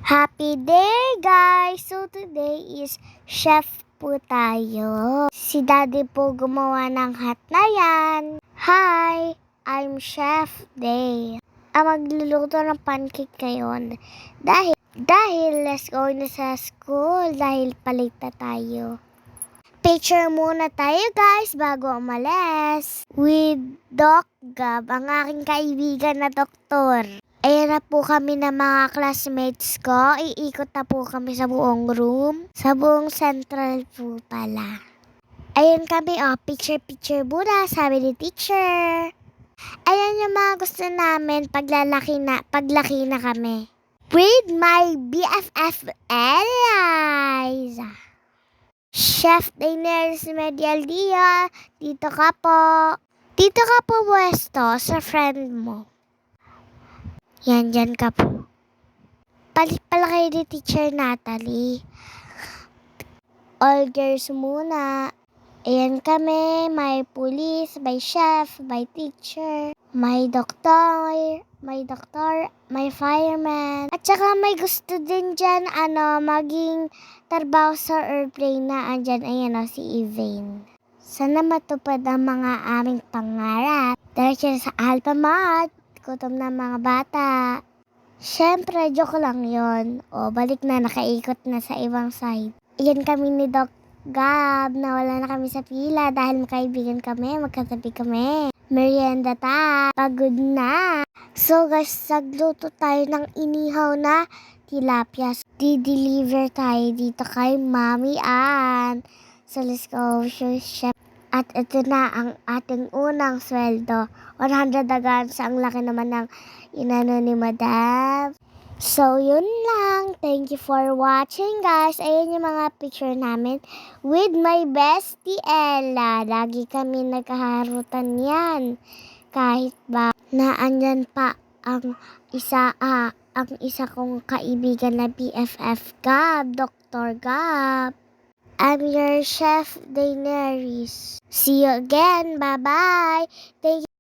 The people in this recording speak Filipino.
Happy day, guys! So, today is chef po tayo. Si Daddy po gumawa ng hat na yan. Hi! I'm Chef Day. Magluluto ng pancake ngayon. Dahil let's go na sa school. Dahil palit na tayo. Picture muna tayo, guys, bago umalis. With Doc Gab, ang aking kaibigan na doktor. Ayan na po kami ng mga classmates ko. Iikot na po kami sa buong room. Sa buong central po pala. Ayan kami, picture muna, sabi ni teacher. Ayan yung mga gusto namin paglaki na kami. With my BFF Eliza. Chef Daenerys Medialdia, dito ka po. Dito ka po pwesto sa friend mo. Yan, dyan ka po. Palit pala kayo ni Teacher Natalie. All girls muna. Ayan kami, may police, may chef, may teacher, may doktor, may fireman. At saka may gusto din dyan, maging trabaho sa airplane na andyan, ayan si Evain. Sana matupad ang mga aming pangarap. Diretso sa Alpha Mart. Gutom na mga bata. Siyempre, joke lang yon. Balik na, nakaikot na sa ibang side. Iyan kami ni Doc Gab, nawala na kami sa pila dahil magkaibigan kami, magkatabi kami. Merienda ta, pagod na. So guys, nagluto tayo ng inihaw na tilapia. Di-deliver tayo dito kay Mami Ann. So let's go, chef. At ito na ang ating unang sweldo. 100 agad. Ang laki naman ng inano ni Madam. So, yun lang. Thank you for watching, guys. Ayan yung mga picture namin with my bestie Ella. Lagi kami nagkaharutan yan. Kahit ba na andyan pa ang isa kong kaibigan na BFF Gab, Dr. Gab. I'm your Chef Daenerys. See you again. Bye-bye. Thank you.